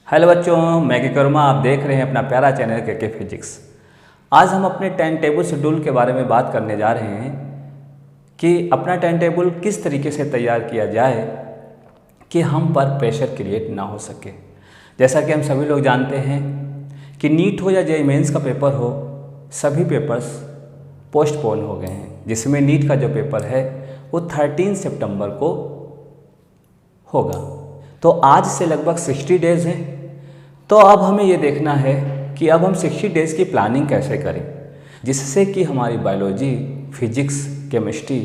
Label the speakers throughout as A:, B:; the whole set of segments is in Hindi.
A: हेलो बच्चों, मैं के कर्मा आप देख रहे हैं अपना प्यारा चैनल के फिजिक्स। आज हम अपने टाइम टेबल शेड्यूल के बारे में बात करने जा रहे हैं कि अपना टाइम टेबल किस तरीके से तैयार किया जाए कि हम पर प्रेशर क्रिएट ना हो सके। जैसा कि हम सभी लोग जानते हैं कि नीट हो या जेईई मेंस का पेपर हो, सभी पेपर्स पोस्टपोन हो गए हैं, जिसमें नीट का जो पेपर है वो 13 सितंबर को होगा। तो आज से लगभग 60 डेज़ हैं। तो अब हमें ये देखना है कि अब हम 60 डेज़ की प्लानिंग कैसे करें जिससे कि हमारी बायोलॉजी, फिजिक्स, केमिस्ट्री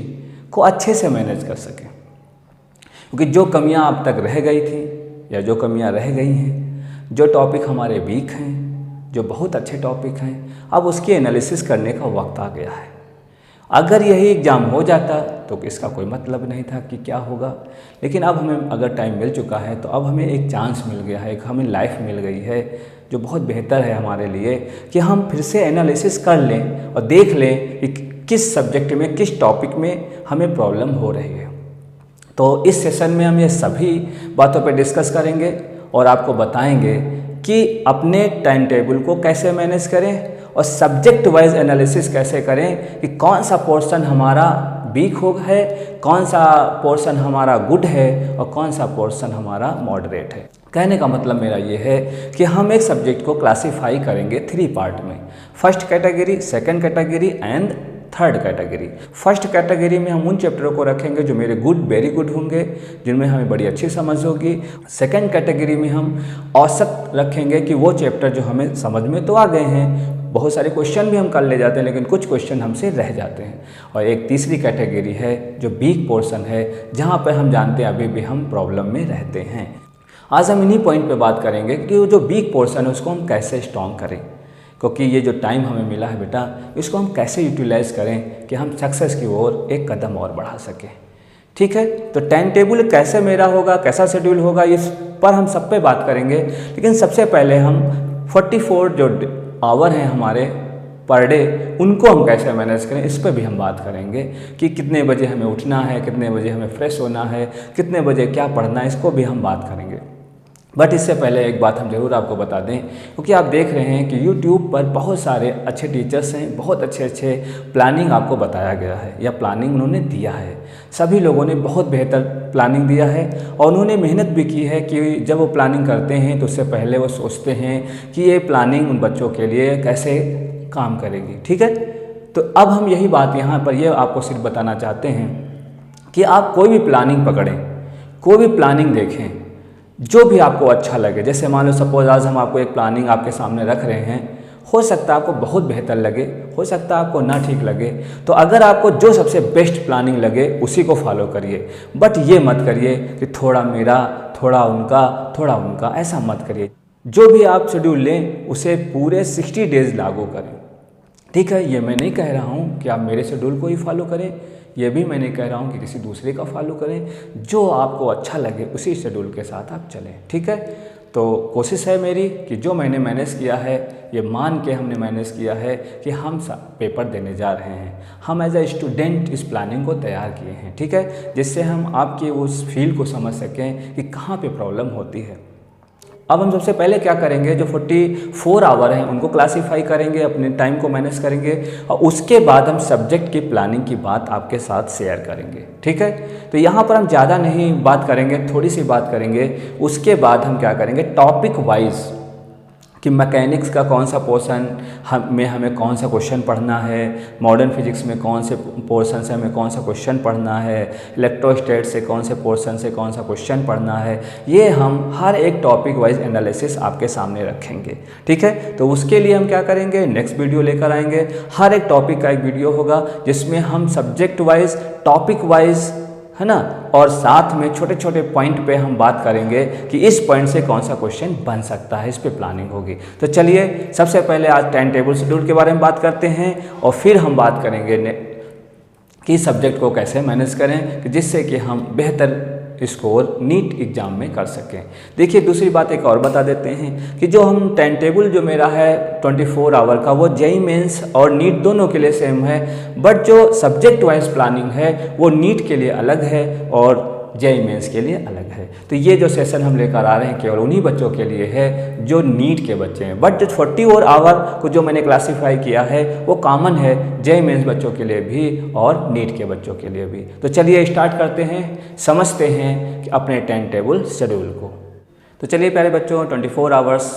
A: को अच्छे से मैनेज कर सकें। क्योंकि जो कमियां अब तक रह गई थी या जो कमियां रह गई हैं, जो टॉपिक हमारे वीक हैं, जो बहुत अच्छे टॉपिक हैं, अब उसकी एनालिसिस करने का वक्त आ गया है। अगर यही एग्ज़ाम हो जाता तो इसका कोई मतलब नहीं था कि क्या होगा, लेकिन अब हमें अगर टाइम मिल चुका है तो अब हमें एक चांस मिल गया है, एक हमें लाइफ मिल गई है जो बहुत बेहतर है हमारे लिए कि हम फिर से एनालिसिस कर लें और देख लें कि किस सब्जेक्ट में, किस टॉपिक में हमें प्रॉब्लम हो रही है। तो इस सेशन में हम ये सभी बातों पर डिस्कस करेंगे और आपको बताएंगे कि अपने टाइम टेबल को कैसे मैनेज करें और सब्जेक्ट वाइज एनालिसिस कैसे करें कि कौन सा पोर्शन हमारा वीक हो है, कौन सा पोर्शन हमारा गुड है और कौन सा पोर्शन हमारा मॉडरेट है। कहने का मतलब मेरा ये है कि हम एक सब्जेक्ट को क्लासीफाई करेंगे 3 पार्ट में, first category, second category and third category. First category में हम उन चैप्टरों को रखेंगे जो मेरे गुड, वेरी गुड होंगे, जिनमें हमें बड़ी अच्छी समझ होगी। सेकंड कैटेगरी में हम औसत रखेंगे कि वो चैप्टर जो हमें समझ में तो आ गए हैं, बहुत सारे क्वेश्चन भी हम कर ले जाते हैं, लेकिन कुछ क्वेश्चन हमसे रह जाते हैं। और एक तीसरी कैटेगरी है जो वीक पोर्शन है, जहाँ पर हम जानते हैं अभी भी हम प्रॉब्लम में रहते हैं। आज हम इन्हीं पॉइंट पे बात करेंगे कि वो जो वीक पोर्शन है उसको हम कैसे स्ट्रॉन्ग करें, क्योंकि ये जो टाइम हमें मिला है बेटा, इसको हम कैसे यूटिलाइज़ करें कि हम सक्सेस की ओर एक कदम और बढ़ा सकें। ठीक है, तो टाइम टेबल कैसे मेरा होगा, कैसा शेड्यूल होगा, इस पर हम सब पे बात करेंगे। लेकिन सबसे पहले हम 44 जो आवर हैं हमारे पर डे, उनको हम कैसे मैनेज करें, इस पर भी हम बात करेंगे कि कितने बजे हमें उठना है, कितने बजे हमें फ्रेश होना है, कितने बजे क्या पढ़ना है, इसको भी हम बात करेंगे। बट इससे पहले एक बात हम ज़रूर आपको बता दें, क्योंकि आप देख रहे हैं कि YouTube पर बहुत सारे अच्छे टीचर्स हैं, बहुत अच्छे प्लानिंग आपको बताया गया है या प्लानिंग उन्होंने दिया है। सभी लोगों ने बहुत बेहतर प्लानिंग दिया है और उन्होंने मेहनत भी की है कि जब वो प्लानिंग करते हैं तो उससे पहले वो सोचते हैं कि ये प्लानिंग उन बच्चों के लिए कैसे काम करेगी। ठीक है, तो अब हम यही बात यहाँ पर ये आपको सिर्फ बताना चाहते हैं कि आप कोई भी प्लानिंग पकड़ें, कोई भी प्लानिंग देखें, जो भी आपको अच्छा लगे। जैसे मान लो सपोज आज हम आपको एक प्लानिंग आपके सामने रख रहे हैं, हो सकता है आपको बहुत बेहतर लगे, हो सकता है आपको ना ठीक लगे। तो अगर आपको जो सबसे बेस्ट प्लानिंग लगे उसी को फॉलो करिए, बट ये मत करिए कि थोड़ा मेरा, थोड़ा उनका, ऐसा मत करिए। जो भी आप शेड्यूल लें उसे पूरे 60 डेज़ लागू करें। ठीक है, ये मैं नहीं कह रहा हूँ कि आप मेरे शेड्यूल को ही फॉलो करें, ये भी मैं नहीं कह रहा हूँ कि किसी दूसरे का फॉलो करें। जो आपको अच्छा लगे उसी शेड्यूल के साथ आप चलें। ठीक है, तो कोशिश है मेरी कि जो मैंने मैनेज किया है, ये मान के हमने मैनेज किया है कि हम पेपर देने जा रहे हैं, हम एज ए स्टूडेंट इस प्लानिंग को तैयार किए हैं। ठीक है, जिससे हम आपके उस फील्ड को समझ सकें कि कहाँ पे प्रॉब्लम होती है। अब हम सबसे पहले क्या करेंगे, जो 44 आवर हैं उनको क्लासीफाई करेंगे, अपने टाइम को मैनेज करेंगे और उसके बाद हम सब्जेक्ट की प्लानिंग की बात आपके साथ शेयर करेंगे। ठीक है, तो यहाँ पर हम ज़्यादा नहीं बात करेंगे, थोड़ी सी बात करेंगे। उसके बाद हम क्या करेंगे, टॉपिक वाइज कि मैकेनिक्स का कौन सा पोर्शन में हमें कौन सा क्वेश्चन पढ़ना है, मॉडर्न फिजिक्स में कौन से पोर्शन से हमें कौन सा क्वेश्चन पढ़ना है, इलेक्ट्रोस्टैट से कौन से पोर्शन से कौन सा क्वेश्चन पढ़ना है, ये हम हर एक टॉपिक वाइज एनालिसिस आपके सामने रखेंगे। ठीक है, तो उसके लिए हम क्या करेंगे, नेक्स्ट वीडियो लेकर आएंगे। हर एक टॉपिक का एक वीडियो होगा जिसमें हम सब्जेक्ट वाइज, टॉपिक वाइज, है ना, और साथ में छोटे छोटे पॉइंट पे हम बात करेंगे कि इस पॉइंट से कौन सा क्वेश्चन बन सकता है, इस पे प्लानिंग होगी। तो चलिए सबसे पहले आज टाइम टेबल शेड्यूल के बारे में बात करते हैं और फिर हम बात करेंगे कि सब्जेक्ट को कैसे मैनेज करें कि जिससे कि हम बेहतर स्कोर नीट एग्ज़ाम में कर सकें। देखिए, दूसरी बात एक और बता देते हैं कि जो हम टाइम टेबल जो मेरा है 24 आवर का, वो जेईई मेंस और नीट दोनों के लिए सेम है, बट जो सब्जेक्ट वाइज प्लानिंग है वो नीट के लिए अलग है और जेईई मेंस के लिए अलग है। तो ये जो सेशन हम लेकर आ रहे हैं केवल उन्हीं बच्चों के लिए है जो नीट के बच्चे हैं, बट जो 40 आवर को जो मैंने क्लासीफाई किया है वो कॉमन है जेईई मेंस बच्चों के लिए भी और नीट के बच्चों के लिए भी। तो चलिए स्टार्ट करते हैं, समझते हैं कि अपने टाइम टेबल शेड्यूल को। तो चलिए प्यारे बच्चों 24 आवर्स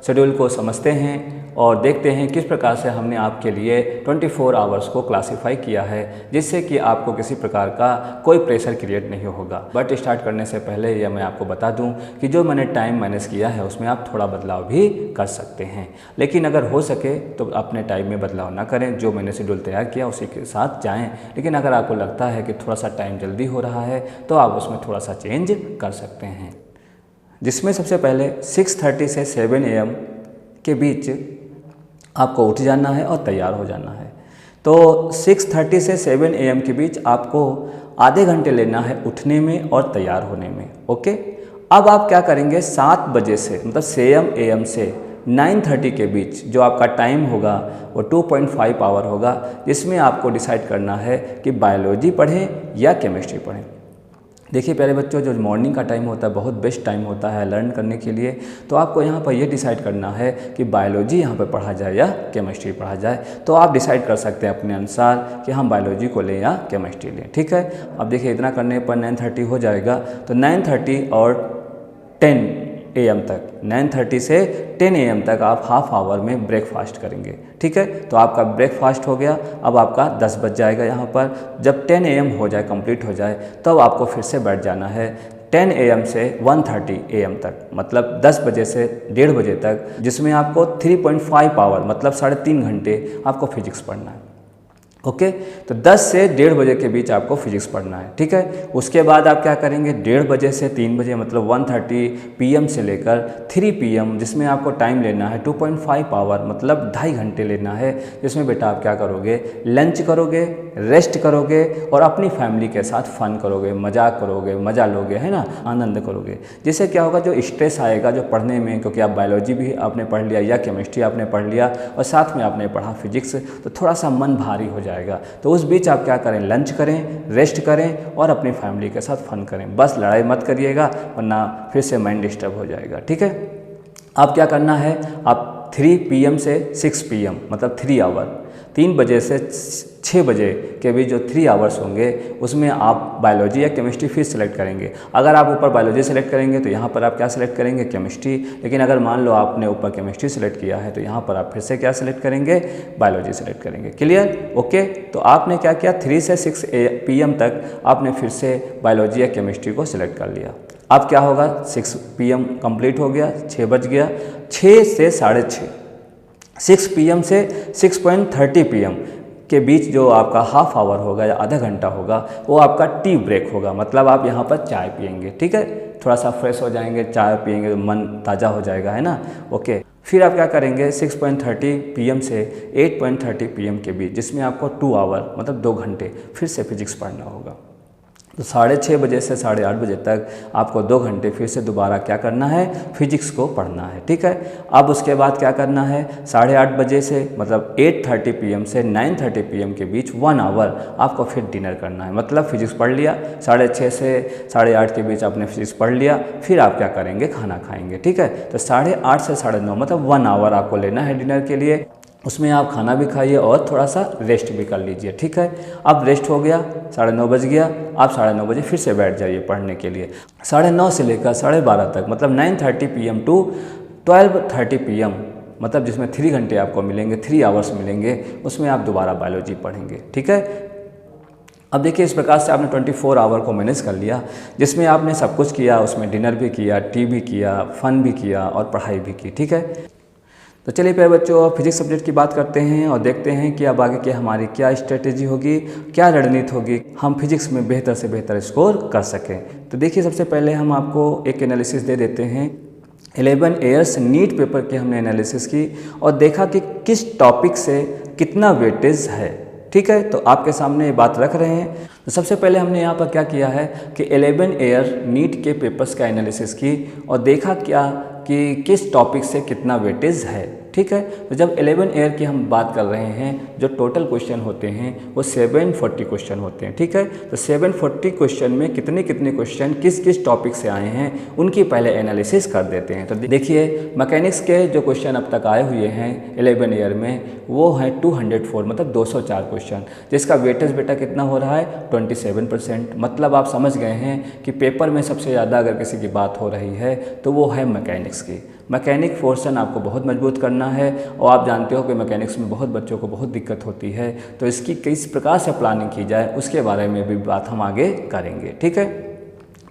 A: शेड्यूल को समझते हैं और देखते हैं किस प्रकार से हमने आपके लिए 24 आवर्स को क्लासिफाई किया है, जिससे कि आपको किसी प्रकार का कोई प्रेशर क्रिएट नहीं होगा। बट स्टार्ट करने से पहले यह मैं आपको बता दूं कि जो मैंने टाइम मैनेज किया है उसमें आप थोड़ा बदलाव भी कर सकते हैं, लेकिन अगर हो सके तो अपने टाइम में बदलाव ना करें, जो मैंने शेड्यूल तैयार किया उसी के साथ जाएँ। लेकिन अगर आपको लगता है कि थोड़ा सा टाइम जल्दी हो रहा है तो आप उसमें थोड़ा सा चेंज कर सकते हैं, जिसमें सबसे पहले 6:30 से 7 AM के बीच आपको उठ जाना है और तैयार हो जाना है। तो 6:30 से 7 AM के बीच आपको आधे घंटे लेना है उठने में और तैयार होने में। ओके, अब आप क्या करेंगे, 7 बजे से मतलब 7 AM से 9:30 के बीच जो आपका टाइम होगा वो 2.5 आवर होगा, जिसमें आपको डिसाइड करना है कि बायोलॉजी पढ़ें या केमिस्ट्री पढ़ें। देखिए प्यारे बच्चों, जो मॉर्निंग का टाइम होता है बहुत बेस्ट टाइम होता है लर्न करने के लिए। तो आपको यहाँ पर ये डिसाइड करना है कि बायोलॉजी यहाँ पर पढ़ा जाए या केमिस्ट्री पढ़ा जाए। तो आप डिसाइड कर सकते हैं अपने अनुसार कि हम बायोलॉजी को लें या केमिस्ट्री लें। ठीक है, अब देखिए इतना करने पर 9:30 हो जाएगा। तो 9:30 और 10 AM तक, 9:30 से 10 AM तक आप हाफ आवर में ब्रेकफास्ट करेंगे। ठीक है, तो आपका ब्रेकफास्ट हो गया। अब आपका 10 बज जाएगा। यहाँ पर जब 10 AM हो जाए, कंप्लीट हो जाए, तब आपको फिर से बैठ जाना है 10 AM से 1:30 AM तक, मतलब 10 बजे से 1:30 बजे तक, जिसमें आपको 3.5 आवर मतलब 3.5 घंटे आपको फिजिक्स पढ़ना है। ओके, तो 10 से 1:30 बजे के बीच आपको फिजिक्स पढ़ना है। ठीक है, उसके बाद आप क्या करेंगे, 1:30 बजे से 3 बजे मतलब 1:30 PM से लेकर 3 PM, जिसमें आपको टाइम लेना है 2.5 आवर मतलब 2.5 घंटे लेना है, जिसमें बेटा आप क्या करोगे, लंच करोगे, रेस्ट करोगे और अपनी फैमिली के साथ फन करोगे, मजाक करोगे, मज़ा लोगे, है ना, आनंद करोगे। जिससे क्या होगा, जो स्ट्रेस आएगा जो पढ़ने में, क्योंकि आप बायोलॉजी भी आपने पढ़ लिया या केमिस्ट्री आपने पढ़ लिया और साथ में आपने पढ़ा फिजिक्स, तो थोड़ा सा मन भारी हो जाएगा। तो उस बीच आप क्या करें, लंच करें, रेस्ट करें और अपनी फैमिली के साथ फन करें। बस लड़ाई मत करिएगा वरना फिर से माइंड डिस्टर्ब हो जाएगा। ठीक है, आप क्या करना है, आप 3 PM से 6 PM मतलब 3 आवर, 3 बजे से 6 बजे के बीच जो 3 आवर्स होंगे उसमें आप बायोलॉजी या केमिस्ट्री फिर सेलेक्ट करेंगे। अगर आप ऊपर बायोलॉजी सेलेक्ट करेंगे तो यहाँ पर आप क्या सेलेक्ट करेंगे, केमिस्ट्री। लेकिन अगर मान लो आपने ऊपर केमिस्ट्री सेलेक्ट किया है तो यहाँ पर आप फिर से क्या सेलेक्ट करेंगे, बायोलॉजी सेलेक्ट करेंगे। क्लियर? ओके, तो आपने क्या किया, 3 से 6 PM तक आपने फिर से बायोलॉजी या केमिस्ट्री को सिलेक्ट कर लिया। अब क्या होगा, 6 PM कंप्लीट हो गया, 6 बज गया, 6 से 6:30, 6 PM से 6:30 PM के बीच जो आपका हाफ आवर होगा या आधा घंटा होगा वो आपका टी ब्रेक होगा, मतलब आप यहाँ पर चाय पियेंगे। ठीक है, थोड़ा सा फ्रेश हो जाएंगे, चाय पियेंगे तो मन ताज़ा हो जाएगा, है ना। ओके, फिर आप क्या करेंगे, 6:30 PM से 8:30 PM के बीच, जिसमें आपको 2 आवर मतलब 2 घंटे फिर से फिजिक्स पढ़ना होगा। तो 6:30 बजे से 8:30 बजे तक आपको 2 घंटे फिर से दोबारा क्या करना है, फिजिक्स को पढ़ना है। ठीक है, अब उसके बाद क्या करना है, 8:30 बजे से मतलब 8:30 PM से 9:30 PM के बीच 1 आवर आपको फिर डिनर करना है। मतलब फिजिक्स पढ़ लिया, 6:30 से 8:30 के बीच आपने फिजिक्स पढ़ लिया, फिर आप क्या करेंगे, खाना खाएंगे। ठीक है, तो 8:30 से 9:30 मतलब 1 आवर आपको लेना है डिनर के लिए। उसमें आप खाना भी खाइए और थोड़ा सा रेस्ट भी कर लीजिए। ठीक है, अब रेस्ट हो गया, 9:30 बज गया, आप 9:30 बजे फिर से बैठ जाइए पढ़ने के लिए। 9:30 से लेकर 12:30 तक मतलब 9:30 PM टू 12:30 PM मतलब जिसमें 3 घंटे आपको मिलेंगे, 3 आवर्स मिलेंगे, उसमें आप दोबारा बायोलॉजी पढ़ेंगे। ठीक है, अब देखिए इस प्रकार से आपने 24 आवर को मैनेज कर लिया, जिसमें आपने सब कुछ किया, उसमें डिनर भी किया, टी भी किया, फन भी किया और पढ़ाई भी की। ठीक है, तो चलिए प्यारे बच्चों फिजिक्स सब्जेक्ट की बात करते हैं और देखते हैं कि अब आगे की हमारी क्या स्ट्रेटेजी होगी, क्या रणनीति होगी, हम फिजिक्स में बेहतर से बेहतर स्कोर कर सकें। तो देखिए सबसे पहले हम आपको एक एनालिसिस दे देते हैं। 11 ईयर्स नीट पेपर की हमने एनालिसिस की और देखा कि किस टॉपिक से कितना वेटेज है। ठीक है, तो आपके सामने ये बात रख रहे हैं। तो सबसे पहले हमने यहाँ पर क्या किया है कि 11 ईयर नीट के पेपर्स का एनालिसिस की और देखा क्या कि किस टॉपिक से कितना वेटेज है। ठीक है। तो जब 11 ईयर की हम बात कर रहे हैं, जो टोटल क्वेश्चन होते हैं वो 740 क्वेश्चन होते हैं, ठीक है। तो 740 क्वेश्चन में कितने कितने क्वेश्चन किस किस टॉपिक से आए हैं उनकी पहले एनालिसिस कर देते हैं। तो देखिए मैकेनिक्स के जो क्वेश्चन अब तक आए हुए हैं 11 ईयर में वो है 204, मतलब 204 क्वेश्चन, जिसका वेटेज बेटा कितना हो रहा है 27%। मतलब आप समझ गए हैं कि पेपर में सबसे ज़्यादा अगर किसी की बात हो रही है तो वो है मैकेनिक्स की। मैकेनिक पोर्शन आपको बहुत मजबूत करना है, और आप जानते हो कि मैकेनिक्स में बहुत बच्चों को बहुत दिक्कत होती है, तो इसकी किस प्रकार से प्लानिंग की जाए उसके बारे में भी बात हम आगे करेंगे, ठीक है।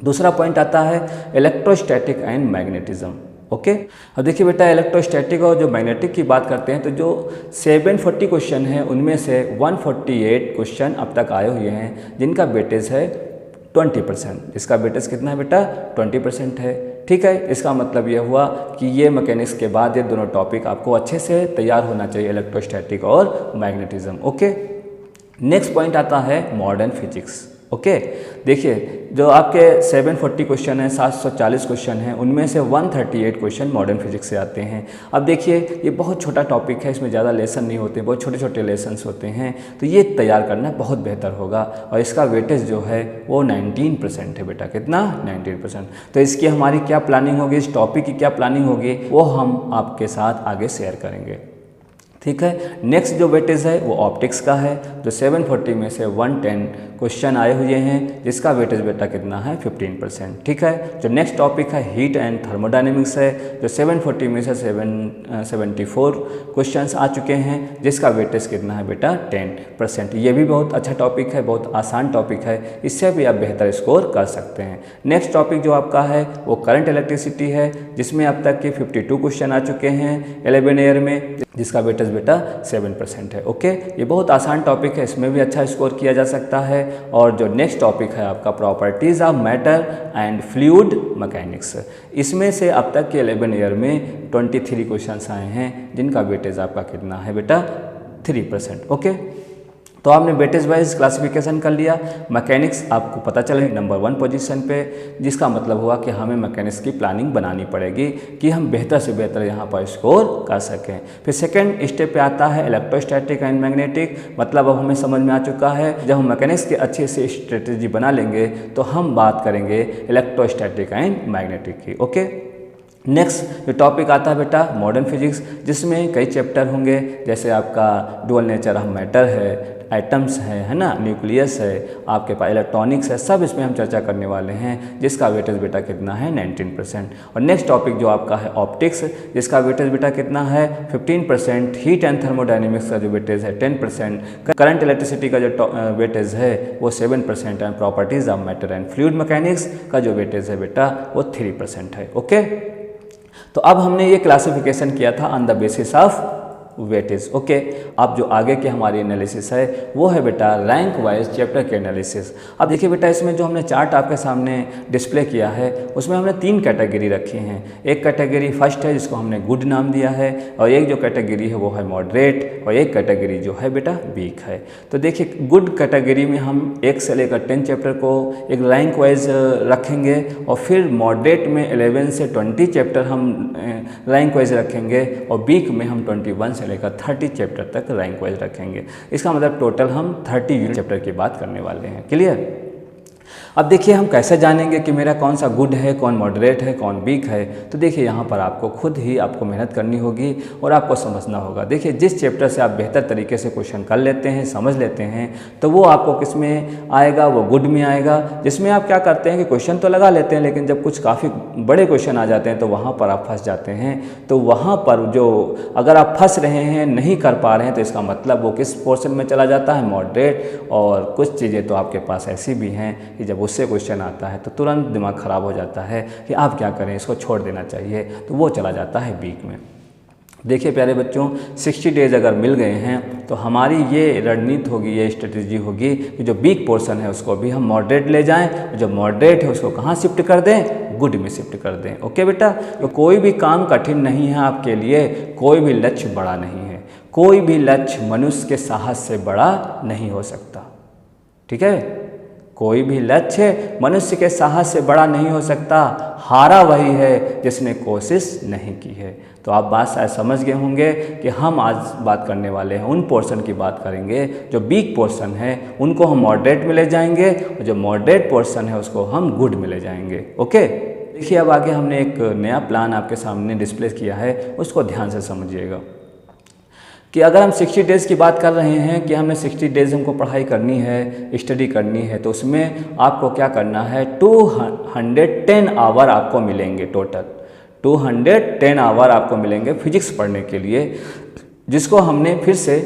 A: दूसरा पॉइंट आता है इलेक्ट्रोस्टैटिक एंड मैग्नेटिज्म। ओके, अब देखिए बेटा इलेक्ट्रोस्टैटिक और जो मैग्नेटिक की बात करते हैं तो जो 740 क्वेश्चन है उनमें से 148 क्वेश्चन अब तक आए हुए हैं जिनका वेटेज है 20%। इसका वेटेज कितना है बेटा 20% है, ठीक है। इसका मतलब ये हुआ कि ये मैकेनिक्स के बाद ये दोनों टॉपिक आपको अच्छे से तैयार होना चाहिए, इलेक्ट्रोस्टैटिक और मैग्नेटिज्म। ओके, नेक्स्ट पॉइंट आता है मॉडर्न फिजिक्स। ओके, देखिए जो आपके 740 क्वेश्चन हैं, 740 क्वेश्चन हैं, उनमें से 138 क्वेश्चन मॉडर्न फिजिक्स से आते हैं। अब देखिए ये बहुत छोटा टॉपिक है, इसमें ज़्यादा लेसन नहीं होते, बहुत छोटे छोटे लेसन्स होते हैं, तो ये तैयार करना बहुत बेहतर होगा। और इसका वेटेज जो है वो 19% है बेटा, कितना 19%। तो इसकी हमारी क्या प्लानिंग होगी, इस टॉपिक की क्या प्लानिंग होगी वो हम आपके साथ आगे शेयर करेंगे, ठीक है। नेक्स्ट जो वेटेज है वो ऑप्टिक्स का है, जो 740 में से 110 क्वेश्चन आए हुए हैं जिसका वेटेज बेटा कितना है 15%, ठीक है। जो नेक्स्ट टॉपिक है हीट एंड थर्मोडायनेमिक्स है, जो 740 में से 774 क्वेश्चंस आ चुके हैं जिसका वेटेज कितना है बेटा 10%। ये भी बहुत अच्छा टॉपिक है, बहुत आसान टॉपिक है, इससे भी आप बेहतर स्कोर कर सकते हैं। नेक्स्ट टॉपिक जो आपका है वो करंट इलेक्ट्रिसिटी है, जिसमें अब तक के 52 क्वेश्चन आ चुके हैं 11 ईयर में, जिसका वेटेज बेटा 7% है। ओके, ये बहुत आसान टॉपिक है, इसमें भी अच्छा स्कोर किया जा सकता है। और जो नेक्स्ट टॉपिक है आपका properties of matter and fluid mechanics, इसमें से अब तक के 11 ईयर में 23 क्वेश्चंस आए हैं जिनका वेटेज आपका कितना है बेटा 3%। ओके, तो आपने वेटेज वाइज क्लासिफिकेशन कर लिया। मैकेनिक्स आपको पता चले नंबर 1 पोजीशन पे, जिसका मतलब हुआ कि हमें मैकेनिक्स की प्लानिंग बनानी पड़ेगी कि हम बेहतर से बेहतर यहाँ पर स्कोर कर सकें। फिर सेकंड स्टेप पे आता है इलेक्ट्रोस्टैटिक एंड मैग्नेटिक, मतलब अब हमें समझ में आ चुका है जब हम मैकेनिक्स की अच्छी से स्ट्रेटेजी बना लेंगे तो हम बात करेंगे इलेक्ट्रोस्टैटिक एंड मैग्नेटिक की। ओके, नेक्स्ट जो टॉपिक आता है बेटा मॉडर्न फिजिक्स, जिसमें कई चैप्टर होंगे, जैसे आपका डुअल नेचर ऑफ मैटर है, एटम्स है ना, न्यूक्लियस है, आपके पास इलेक्ट्रॉनिक्स है, सब इसमें हम चर्चा करने वाले हैं, जिसका वेटेज बेटा कितना है 19%। और नेक्स्ट टॉपिक जो आपका है ऑप्टिक्स, जिसका वेटेज बेटा कितना है 15%। हीट एंड थर्मोडायनेमिक्स का जो वेटेज है 10%। करंट इलेक्ट्रिसिटी का जो वेटेज है वो 7%। And properties of matter and fluid mechanics का जो वेटेज है बेटा वो 3% है। ओके, तो अब हमने ये क्लासिफिकेशन किया था on the basis of weightage. Okay, अब जो आगे की हमारी एनालिसिस है वो है बेटा रैंक वाइज चैप्टर के एनालिसिस। अब देखिए बेटा इसमें जो हमने चार्ट आपके सामने डिस्प्ले किया है उसमें हमने 3 कैटेगरी रखी हैं। एक कैटेगरी फर्स्ट है जिसको हमने गुड नाम दिया है, और एक जो कैटेगरी है वो है मॉडरेट, और एक कैटेगरी जो है बेटा वीक है। तो देखिए गुड कैटेगरी में हम 1 से लेकर 10 चैप्टर को एक रैंक वाइज रखेंगे, और फिर मॉडरेट में 11 से 20 चैप्टर हम रैंक वाइज रखेंगे, और वीक में हम 21 से लेकर 30 चैप्टर तक रैंक वाइज रखेंगे। इसका मतलब टोटल हम 30 यूनिट चैप्टर की बात करने वाले हैं। क्लियर? अब देखिए हम कैसे जानेंगे कि मेरा कौन सा गुड है, कौन मॉडरेट है, कौन वीक है। तो देखिए यहाँ पर आपको खुद ही आपको मेहनत करनी होगी और आपको समझना होगा। देखिए जिस चैप्टर से आप बेहतर तरीके से क्वेश्चन कर लेते हैं, समझ लेते हैं, तो वो आपको किस में आएगा, वो गुड में आएगा। जिसमें आप क्या करते हैं कि क्वेश्चन तो लगा लेते हैं, लेकिन जब कुछ काफ़ी बड़े क्वेश्चन आ जाते हैं तो वहाँ पर आप फंस जाते हैं। तो वहाँ पर जो अगर आप फंस रहे हैं, नहीं कर पा रहे हैं, तो इसका मतलब वो किस पोर्शन में चला जाता है, मॉडरेट। और कुछ चीज़ें तो आपके पास ऐसी भी हैं कि जब उससे क्वेश्चन आता है तो तुरंत दिमाग ख़राब हो जाता है कि आप क्या करें, इसको छोड़ देना चाहिए, तो वो चला जाता है वीक में। देखिए प्यारे बच्चों, 60 डेज अगर मिल गए हैं तो हमारी ये रणनीति होगी, ये स्ट्रेटजी होगी कि जो वीक पोर्शन है उसको भी हम मॉडरेट ले जाएं, और जो मॉडरेट है उसको कहाँ शिफ्ट कर दें, गुड में शिफ्ट कर दें। ओके बेटा, तो कोई भी काम कठिन नहीं है आपके लिए, कोई भी लक्ष्य बड़ा नहीं है, कोई भी लक्ष्य मनुष्य के साहस से बड़ा नहीं हो सकता। ठीक है, कोई भी लक्ष्य मनुष्य के साहस से बड़ा नहीं हो सकता, हारा वही है जिसने कोशिश नहीं की है। तो आप बात शायद समझ गए होंगे कि हम आज बात करने वाले हैं उन पोर्शन की बात करेंगे जो वीक पोर्शन है उनको हम मॉडरेट में ले जाएंगे, और जो मॉडरेट पोर्शन है उसको हम गुड में ले जाएंगे। ओके, देखिए अब आगे हमने एक नया प्लान आपके सामने डिस्प्ले किया है, उसको ध्यान से समझिएगा कि अगर हम 60 डेज़ की बात कर रहे हैं कि हमने 60 डेज़ हमको पढ़ाई करनी है, स्टडी करनी है, तो उसमें आपको क्या करना है, 210 आवर आपको मिलेंगे टोटल। 210 आवर आपको मिलेंगे फिजिक्स पढ़ने के लिए, जिसको हमने फिर से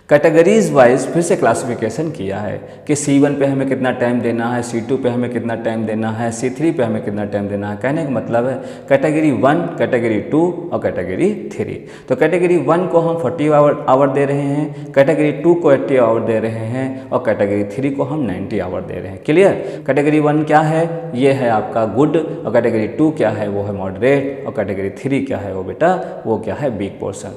A: कैटेगरीज वाइज फिर से क्लासिफिकेशन किया है कि C1 पे हमें कितना टाइम देना है, C2 पे हमें कितना टाइम देना है, C3 पे हमें कितना टाइम देना है। कहने का मतलब है कैटेगरी 1, कैटेगरी 2 और कैटेगरी 3। तो कैटेगरी 1 को हम 40 आवर दे रहे हैं, कैटेगरी 2 को 80 आवर दे रहे हैं और कैटेगरी 3 को हम 90 आवर दे रहे हैं। क्लियर? कैटेगरी 1 क्या है, ये है आपका गुड, और कैटेगरी 2 क्या है, वो है मॉडरेट, और कैटेगरी 3 क्या है, वो बेटा वो क्या है, वीक पोर्शन।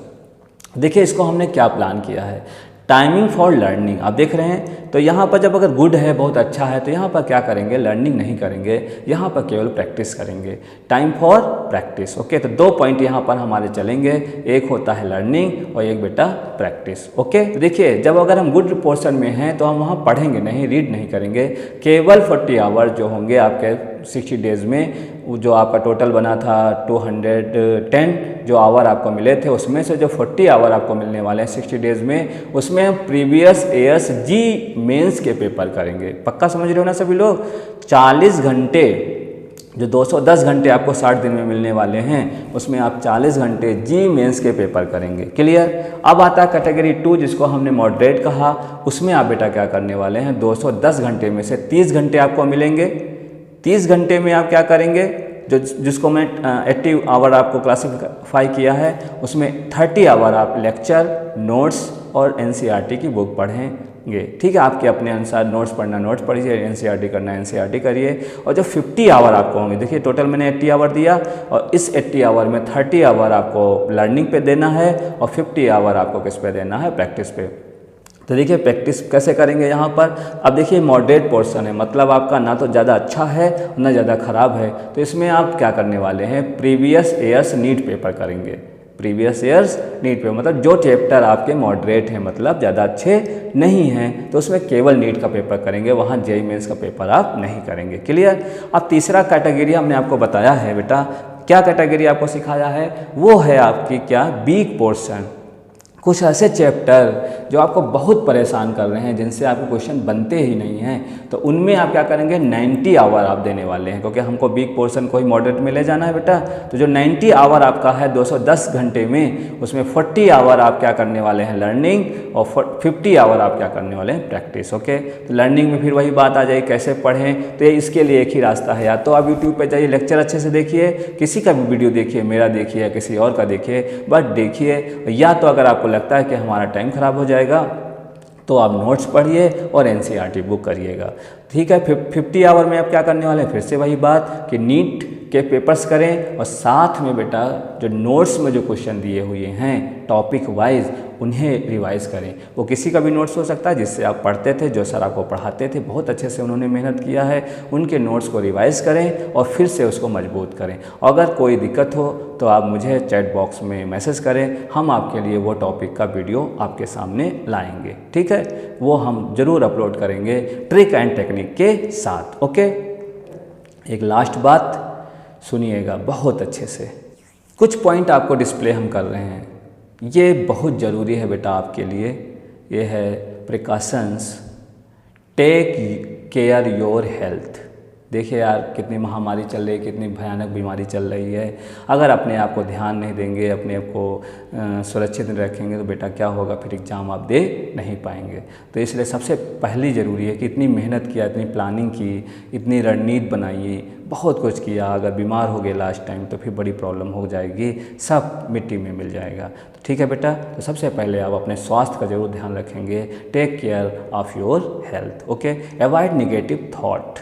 A: देखिए इसको हमने क्या प्लान किया है, टाइमिंग फॉर लर्निंग। आप देख रहे हैं तो यहाँ पर जब अगर गुड है, बहुत अच्छा है, तो यहाँ पर क्या करेंगे, लर्निंग नहीं करेंगे, यहाँ पर केवल प्रैक्टिस करेंगे। Time for practice. ओके, तो 2 पॉइंट यहाँ पर हमारे चलेंगे, एक होता है लर्निंग और एक बेटा प्रैक्टिस। ओके, देखिए जब अगर हम गुड पोर्शन में हैं तो हम वहाँ पढ़ेंगे नहीं, रीड नहीं करेंगे, केवल 40 आवर जो होंगे आपके 60 डेज़ में, जो आपका टोटल बना था 210 जो आवर आपको मिले थे, उसमें से जो 40 आवर आपको मिलने वाले हैं 60 डेज़ में, उसमें हम प्रीवियस ईयर्स जी मेंस के पेपर करेंगे। पक्का समझ रहे हो ना सभी लोग? 40 घंटे, जो 210 घंटे आपको 60 दिन में मिलने वाले हैं, उसमें आप 40 घंटे जी मेंस के पेपर करेंगे। क्लियर? अब आता है कैटेगरी 2 जिसको हमने मॉडरेट कहा, उसमें आप बेटा क्या करने वाले हैं, 210 घंटे में से 30 घंटे आपको मिलेंगे। 30 घंटे में आप क्या करेंगे, जिसको मैं 80 आवर आपको क्लासीफाई किया है, उसमें 30 आवर आप लेक्चर, नोट्स और NCERT की बुक पढ़ेंगे। ठीक है, आपके अपने अनुसार नोट्स पढ़ना नोट्स पढ़िए, NCERT करना NCERT करिए। और जो 50 आवर आपको होंगे, देखिए टोटल मैंने 80 आवर दिया, और इस 80 आवर में 30 आवर आपको लर्निंग पे देना है और 50 आवर आपको किस पे देना है, प्रैक्टिस पे। तो देखिए प्रैक्टिस कैसे करेंगे यहाँ पर। अब देखिए मॉडरेट पोर्शन है, मतलब आपका ना तो ज़्यादा अच्छा है ना ज़्यादा ख़राब है, तो इसमें आप क्या करने वाले हैं, प्रीवियस ईयर्स नीट पेपर करेंगे। प्रीवियस ईयर्स नीट पेपर मतलब जो चैप्टर आपके मॉडरेट हैं, मतलब ज़्यादा अच्छे नहीं हैं, तो उसमें केवल नीट का पेपर करेंगे, वहाँ JEE मेंस का पेपर आप नहीं करेंगे। क्लियर? अब तीसरा कैटेगरी हमने आपको बताया है बेटा, क्या कैटेगरी आपको सिखाया है, वो है आपकी क्या, वीक पोर्शन। कुछ ऐसे चैप्टर जो आपको बहुत परेशान कर रहे हैं, जिनसे आपके क्वेश्चन बनते ही नहीं हैं, तो उनमें आप क्या करेंगे, 90 आवर आप देने वाले हैं, क्योंकि हमको वीक पोर्शन को ही मॉडरेट में ले जाना है बेटा। तो जो 90 आवर आपका है 210 घंटे में, उसमें 40 आवर आप क्या करने वाले हैं, लर्निंग, और 50 आवर आप क्या करने वाले हैं, प्रैक्टिस। ओके, तो लर्निंग में फिर वही बात आ जाए, कैसे पढ़ें, तो इसके लिए एक ही रास्ता है, या तो आप यूट्यूब पर जाइए, लेक्चर अच्छे से देखिए, किसी का भी वीडियो देखिए, मेरा देखिए या किसी और का देखिए, बट देखिए, या तो अगर आपको लगता है कि हमारा टाइम खराब हो जाएगा तो आप नोट्स पढ़िए और NCERT बुक करिएगा। ठीक है, 50 आवर में आप क्या करने वाले हैं, फिर से वही बात कि नीट के पेपर्स करें, और साथ में बेटा जो नोट्स में जो क्वेश्चन दिए हुए हैं टॉपिक वाइज, उन्हें रिवाइज करें। वो किसी का भी नोट्स हो सकता है जिससे आप पढ़ते थे, जो सर आपको पढ़ाते थे, बहुत अच्छे से उन्होंने मेहनत किया है, उनके नोट्स को रिवाइज करें और फिर से उसको मजबूत करें। अगर कोई दिक्कत हो तो आप मुझे चैट बॉक्स में मैसेज करें, हम आपके लिए वो टॉपिक का वीडियो आपके सामने लाएंगे। ठीक है, वो हम ज़रूर अपलोड करेंगे ट्रिक एंड टेक्निक के साथ। ओके, एक लास्ट बात सुनिएगा बहुत अच्छे से, कुछ पॉइंट आपको डिस्प्ले हम कर रहे हैं, ये बहुत ज़रूरी है बेटा आपके लिए। ये है precautions, take care your health. देखिए यार कितनी महामारी चल रही है, कितनी भयानक बीमारी चल रही है, अगर अपने आप को ध्यान नहीं देंगे, अपने आप को सुरक्षित नहीं रखेंगे, तो बेटा क्या होगा, फिर एग्ज़ाम आप दे नहीं पाएंगे। तो इसलिए सबसे पहली ज़रूरी है कि इतनी मेहनत किया, इतनी प्लानिंग की, इतनी रणनीति बनाई, बहुत कुछ किया, अगर बीमार हो गए लास्ट टाइम तो फिर बड़ी प्रॉब्लम हो जाएगी, सब मिट्टी में मिल जाएगा। तो ठीक है बेटा, तो सबसे पहले आप अपने स्वास्थ्य का जरूर ध्यान रखेंगे, take care of your health. Okay, avoid negative thought.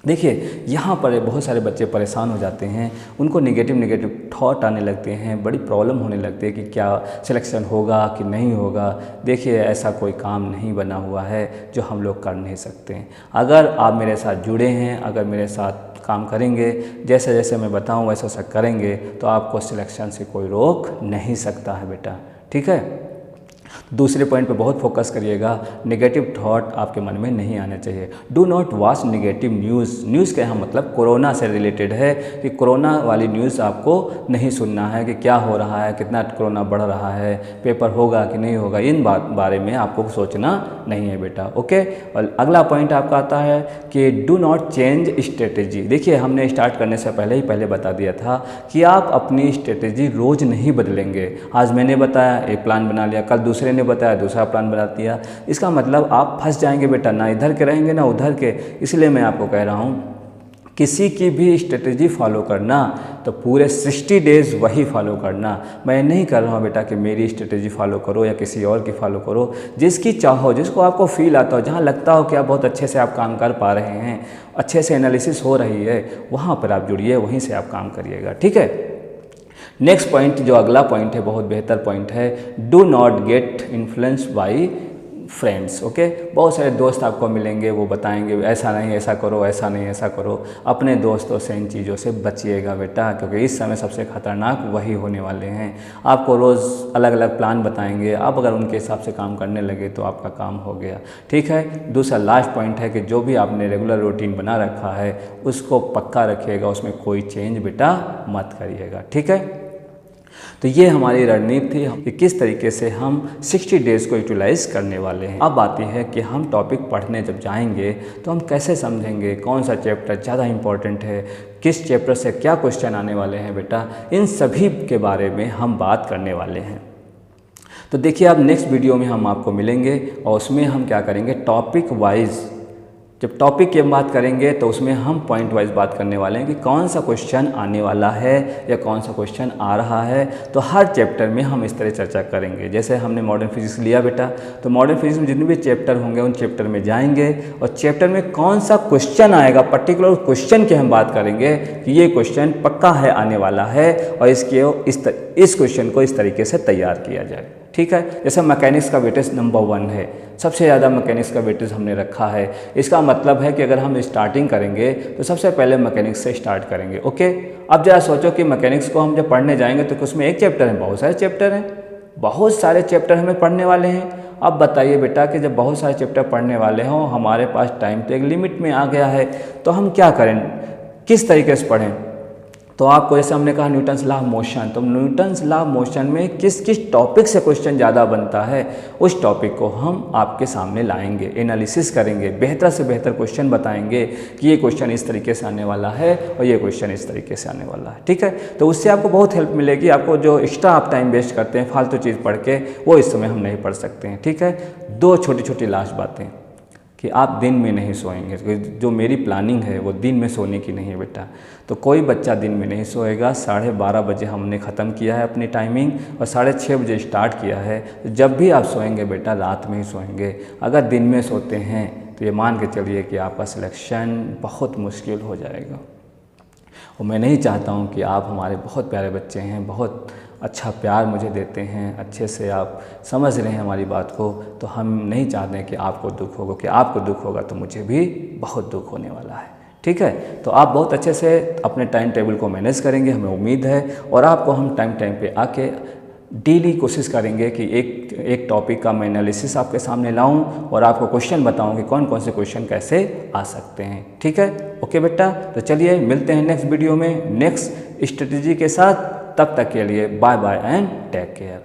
A: देखिए यहाँ पर बहुत सारे बच्चे परेशान हो जाते हैं, उनको नेगेटिव थॉट आने लगते हैं, बड़ी प्रॉब्लम होने लगती है कि क्या सिलेक्शन होगा कि नहीं होगा। देखिए ऐसा कोई काम नहीं बना हुआ है जो हम लोग कर नहीं सकते हैं। अगर आप मेरे साथ जुड़े हैं, अगर मेरे साथ काम करेंगे, जैसे जैसे मैं बताऊँ वैसा वैसा करेंगे, तो आपको सिलेक्शन से कोई रोक नहीं सकता है बेटा। ठीक है, दूसरे पॉइंट पे बहुत फोकस करिएगा, नेगेटिव थॉट आपके मन में नहीं आने चाहिए। Do not watch negative news. News का यहाँ मतलब कोरोना से रिलेटेड है कि कोरोना वाली न्यूज़ आपको नहीं सुनना है कि क्या हो रहा है, कितना कोरोना बढ़ रहा है, पेपर होगा कि नहीं होगा, इन बारे में आपको सोचना नहीं है बेटा। ओके, और अगला पॉइंट आपका आता है कि डू नॉट चेंज स्ट्रेटेजी। देखिए हमने स्टार्ट करने से पहले बता दिया था कि आप अपनी स्ट्रेटेजी रोज़ नहीं बदलेंगे। आज मैंने बताया एक प्लान बना लिया, कल दूसरे ने बताया दूसरा प्लान बना दिया, इसका मतलब आप फंस जाएंगे बेटा, ना इधर के रहेंगे ना उधर के। इसलिए मैं आपको कह रहा हूँ किसी की भी स्ट्रेटेजी फॉलो करना तो पूरे 60 डेज़ वही फॉलो करना। मैं नहीं कर रहा हूँ बेटा कि मेरी स्ट्रेटेजी फॉलो करो या किसी और की फॉलो करो, जिसकी चाहो, जिसको आपको फील आता हो, जहाँ लगता हो कि आप बहुत अच्छे से आप काम कर पा रहे हैं, अच्छे से एनालिसिस हो रही है, वहाँ पर आप जुड़िए, वहीं से आप काम करिएगा। ठीक है, नेक्स्ट पॉइंट जो अगला पॉइंट है बहुत बेहतर पॉइंट है, do not get influenced by friends. Okay, बहुत सारे दोस्त आपको मिलेंगे, वो बताएंगे ऐसा नहीं ऐसा करो, ऐसा नहीं ऐसा करो। अपने दोस्तों से इन चीज़ों से बचिएगा बेटा, क्योंकि इस समय सबसे खतरनाक वही होने वाले हैं। आपको रोज़ अलग अलग प्लान बताएंगे, आप अगर उनके हिसाब से काम करने लगे तो आपका काम हो गया। ठीक है, दूसरा लास्ट पॉइंट है कि जो भी आपने रेगुलर रूटीन बना रखा है उसको पक्का रखिएगा, उसमें कोई चेंज बेटा मत करिएगा। ठीक है, तो ये हमारी रणनीति थी कि किस तरीके से हम 60 डेज़ को यूटिलाइज करने वाले हैं। अब आती है कि हम टॉपिक पढ़ने जब जाएंगे तो हम कैसे समझेंगे, कौन सा चैप्टर ज़्यादा इम्पोर्टेंट है, किस चैप्टर से क्या क्वेश्चन आने वाले हैं बेटा, इन सभी के बारे में हम बात करने वाले हैं। तो देखिए अब नेक्स्ट वीडियो में हम आपको मिलेंगे और उसमें हम क्या करेंगे, टॉपिक वाइज जब टॉपिक की बात करेंगे तो उसमें हम पॉइंट वाइज बात करने वाले हैं कि कौन सा क्वेश्चन आने वाला है या कौन सा क्वेश्चन आ रहा है। तो हर चैप्टर में हम इस तरह चर्चा करेंगे। जैसे हमने मॉडर्न फिजिक्स लिया बेटा, तो मॉडर्न फिजिक्स में जितने भी चैप्टर होंगे उन चैप्टर में जाएंगे और चैप्टर में कौन सा क्वेश्चन आएगा, पर्टिकुलर क्वेश्चन की हम बात करेंगे कि ये क्वेश्चन पक्का है आने वाला है और इस क्वेश्चन को इस तरीके से तैयार किया जाए। ठीक है, जैसे मैकेनिक्स का वेटेज नंबर 1 है, सबसे ज़्यादा मैकेनिक्स का वेटेज हमने रखा है। इसका मतलब है कि अगर हम स्टार्टिंग करेंगे तो सबसे पहले मैकेनिक्स से स्टार्ट करेंगे। ओके, अब जरा सोचो कि मैकेनिक्स को हम जब पढ़ने जाएंगे तो उसमें एक चैप्टर है, बहुत सारे चैप्टर हैं, बहुत सारे चैप्टर हमें पढ़ने वाले हैं। अब बताइए बेटा कि जब बहुत सारे चैप्टर पढ़ने वाले हों, हमारे पास टाइम तो एक लिमिट में आ गया है, तो हम क्या करें, किस तरीके से पढ़ें। तो आपको जैसे हमने कहा न्यूटन्स लॉ ऑफ मोशन, तो न्यूटन्स लॉ ऑफ मोशन में किस किस टॉपिक से क्वेश्चन ज़्यादा बनता है, उस टॉपिक को हम आपके सामने लाएंगे, एनालिसिस करेंगे, बेहतर से बेहतर क्वेश्चन बताएंगे कि ये क्वेश्चन इस तरीके से आने वाला है और ये क्वेश्चन इस तरीके से आने वाला है। ठीक है, तो उससे आपको बहुत हेल्प मिलेगी। आपको जो एक्स्ट्रा आप टाइम वेस्ट करते हैं फालतू चीज़ पढ़ के, वो इस समय हम नहीं पढ़ सकते हैं। ठीक है, 2 छोटी छोटी लास्ट बातें कि आप दिन में नहीं सोएंगे। जो मेरी प्लानिंग है वो दिन में सोने की नहीं है बेटा। तो कोई बच्चा दिन में नहीं सोएगा। 12:30 बजे हमने ख़त्म किया है अपनी टाइमिंग और 6:30 बजे स्टार्ट किया है। तो जब भी आप सोएंगे बेटा रात में ही सोएंगे। अगर दिन में सोते हैं तो ये मान के चलिए कि आपका सिलेक्शन बहुत मुश्किल हो जाएगा। और मैं नहीं चाहता हूँ कि आप, हमारे बहुत प्यारे बच्चे हैं, बहुत अच्छा प्यार मुझे देते हैं, अच्छे से आप समझ रहे हैं हमारी बात को, तो हम नहीं चाहते हैं कि आपको दुख होगा, कि आपको दुख होगा तो मुझे भी बहुत दुख होने वाला है। ठीक है, तो आप बहुत अच्छे से अपने टाइम टेबल को मैनेज करेंगे, हमें उम्मीद है। और आपको हम टाइम पे आके डेली कोशिश करेंगे कि एक टॉपिक का मैं एनालिसिस आपके सामने लाऊं और आपको क्वेश्चन बताऊं कि कौन कौन से क्वेश्चन कैसे आ सकते हैं। ठीक है, ओके बेटा, तो चलिए मिलते हैं नेक्स्ट वीडियो में नेक्स्ट स्ट्रेटजी के साथ। तब तक के लिए bye bye and take care.